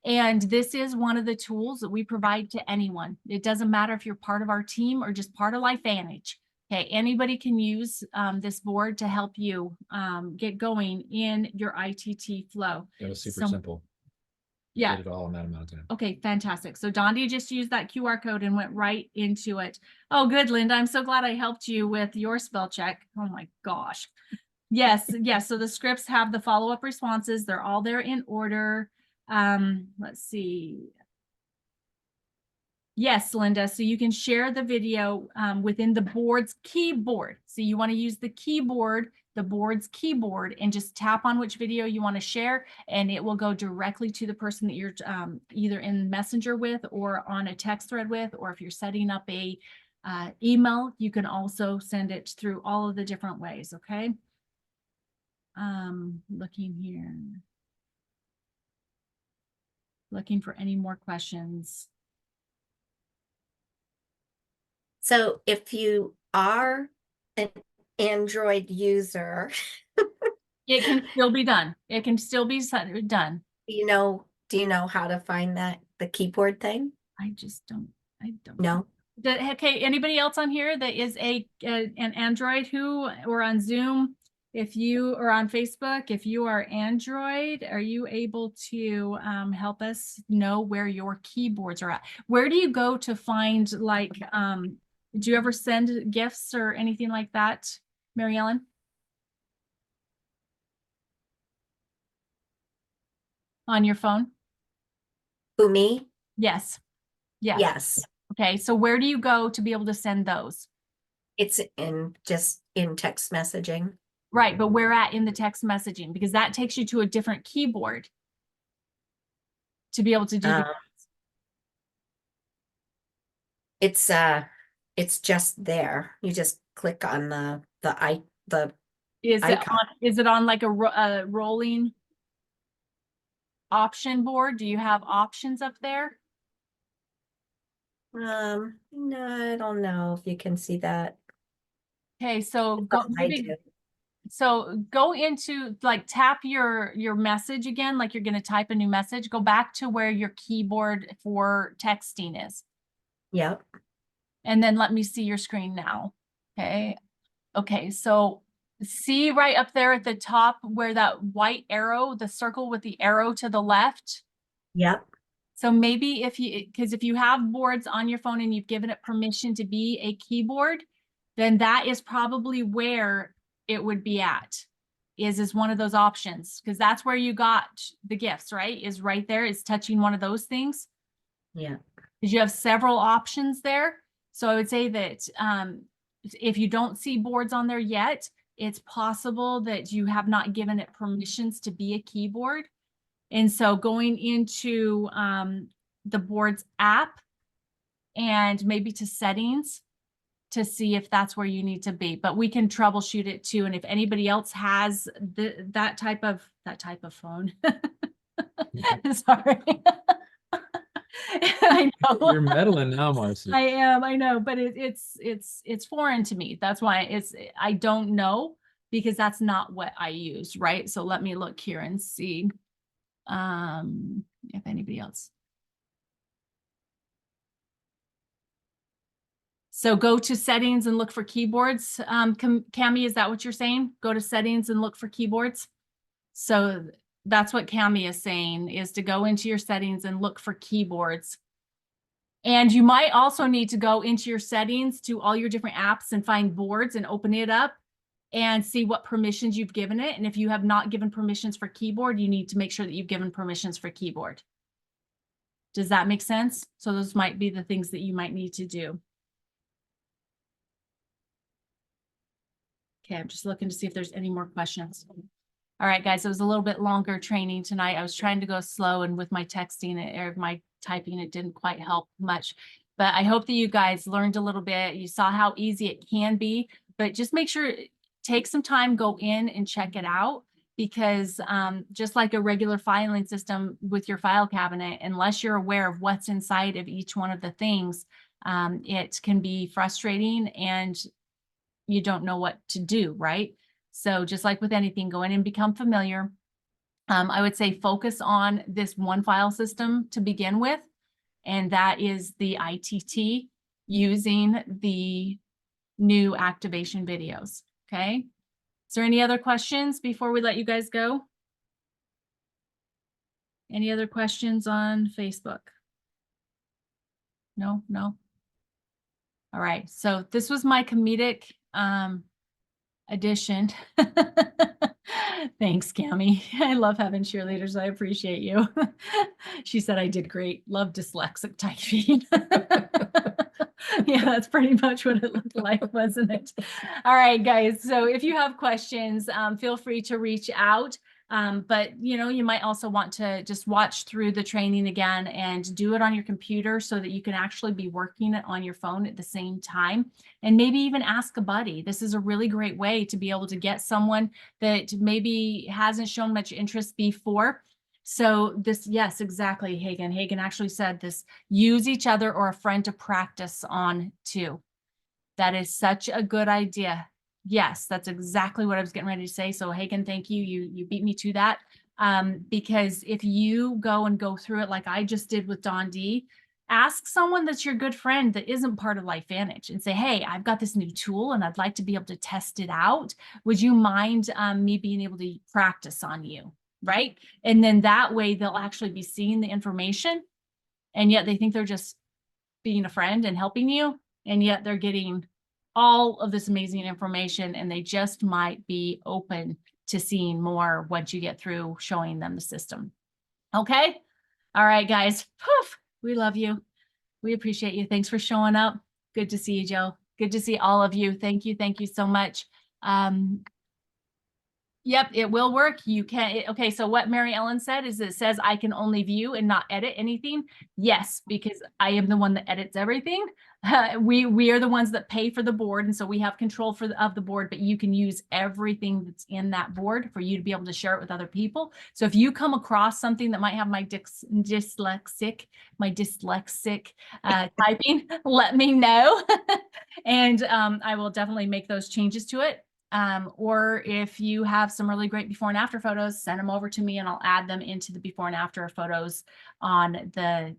And this is one of the tools that we provide to anyone. It doesn't matter if you're part of our team or just part of LifeVantage. Okay, anybody can use this board to help you get going in your ITT flow. It was super simple. Yeah. Did it all in that amount of time. Okay, fantastic. So Dondi just used that QR code and went right into it. Oh, good, Linda. I'm so glad I helped you with your spell check. Oh my gosh. Yes, yes. So the scripts have the follow-up responses. They're all there in order. Let's see. Yes, Linda. So you can share the video within the board's keyboard. So you want to use the keyboard, the board's keyboard, and just tap on which video you want to share, and it will go directly to the person that you're either in Messenger with or on a text thread with, or if you're setting up a email, you can also send it through all of the different ways. Okay. Looking here. Looking for any more questions. So if you are an Android user, It can still be done. It can still be done. do you know how to find the keyboard thing? I don't No. Okay, anybody else on here that is an Android or on Zoom, if you are on Facebook, if you are Android, are you able to help us know where your keyboards are at? Where do you go to find, like, do you ever send gifts or anything like that, Mary Ellen? On your phone? Who, me? Yes. Yes. Yes. Okay, so where do you go to be able to send those? It's just in text messaging. Right, but where at in the text messaging? Because that takes you to a different keyboard to be able to do it's just there. You just click on the is icon. it on like a rolling option board? Do you have options up there? No, I don't know if you can see that. Okay, so I do. so go into, like, tap your message again, like you're going to type a new message. Go back to where your keyboard for texting is. Yep. And then let me see your screen now. Okay. Okay, so see right up there at the top where that white arrow, the circle with the arrow to the left. Yep. So maybe because if you have boards on your phone and you've given it permission to be a keyboard, then that is probably where it would be at, is one of those options, because that's where you got the gifts, right? Is right there, is touching one of those things. Yeah. Because you have several options there. So I would say that if you don't see boards on there yet, it's possible that you have not given it permissions to be a keyboard. And so going into the board's app and maybe to settings to see if that's where you need to be, but we can troubleshoot it too. And if anybody else has that type of phone, sorry. I know. You're meddling now, Marci. I am, I know, but it's foreign to me. That's why I don't know, because that's not what I use, right? So let me look here and see if anybody else. So go to settings and look for keyboards. Cami, is that what you're saying? Go to settings and look for keyboards. So that's what Cami is saying, is to go into your settings and look for keyboards. And you might also need to go into your settings to all your different apps and find boards and open it up and see what permissions you've given it. And if you have not given permissions for keyboard, you need to make sure that you've given permissions for keyboard. Does that make sense? So those might be the things that you might need to do. Okay, I'm just looking to see if there's any more questions. All right, guys, it was a little bit longer training tonight. I was trying to go slow, and with my texting or my typing, it didn't quite help much. But I hope that you guys learned a little bit. You saw how easy it can be, but just make sure, take some time, go in and check it out, because just like a regular filing system with your file cabinet, unless you're aware of what's inside of each one of the things, it can be frustrating and you don't know what to do, right? So just like with anything, go in and become familiar. I would say focus on this one file system to begin with, and that is the I.T.T using the new activation videos, okay? Is there any other questions before we let you guys go? Any other questions on Facebook? No, no. All right, so this was my comedic addition. Thanks, Cami. I love having cheerleaders. I appreciate you. She said I did great. Love dyslexic typing. Yeah, that's pretty much what it looked like, wasn't it? All right, guys. So if you have questions, feel free to reach out. But you might also want to just watch through the training again and do it on your computer so that you can actually be working it on your phone at the same time, and maybe even ask a buddy. This is a really great way to be able to get someone that maybe hasn't shown much interest before. So this, yes, exactly, Hagen. Hagen actually said this, use each other or a friend to practice on too. That is such a good idea. Yes, that's exactly what I was getting ready to say. So Hagen, thank you. You beat me to that. Because if you go through it like I just did with Don D, ask someone that's your good friend that isn't part of LifeVantage and say, hey, I've got this new tool and I'd like to be able to test it out. Would you mind me being able to practice on you? Right? And then that way they'll actually be seeing the information, and yet they think they're just being a friend and helping you, and yet they're getting all of this amazing information, and they just might be open to seeing more once you get through showing them the system. Okay. All right, guys. Poof. We love you. We appreciate you. Thanks for showing up. Good to see you, Joe. Good to see all of you. Thank you. Thank you so much. Yep, it will work. You can. Okay, so what Mary Ellen said is it says I can only view and not edit anything. Yes, because I am the one that edits everything. We are the ones that pay for the board, and so we have control of the board, but you can use everything that's in that board for you to be able to share it with other people. So if you come across something that might have my dyslexic typing, let me know. And I will definitely make those changes to it. Or if you have some really great before and after photos, send them over to me and I'll add them into the before and after photos on the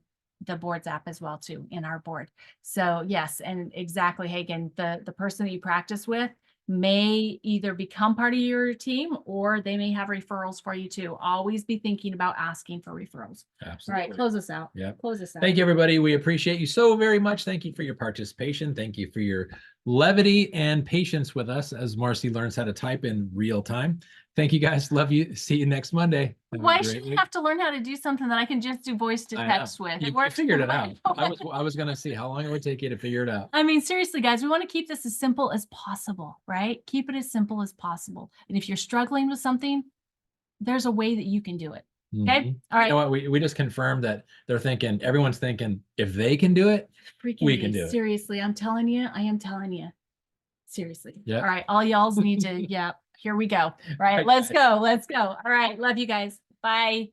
boards app as well too, in our board. So yes, and exactly, Hagen, the person that you practice with may either become part of your team or they may have referrals for you too. Always be thinking about asking for referrals. Absolutely. All right, close us out. Yeah. Close us out. Thank you, everybody. We appreciate you so very much. Thank you for your participation. Thank you for your levity and patience with us as Marci learns how to type in real time. Thank you, guys. Love you. See you next Monday. Why should you have to learn how to do something that I can just do voice to text with? You figured it out. I was going to see how long it would take you to figure it out. I mean, seriously, guys, we want to keep this as simple as possible, right? Keep it as simple as possible. And if you're struggling with something, there's a way that you can do it. Okay. All right. You know what? We just confirmed that everyone's thinking if they can do it, we can do it. Seriously, I'm telling you, I am telling you. Seriously. Yeah. All right. All y'all's need to, yeah, here we go. All right. Let's go. Let's go. All right. Love you guys. Bye.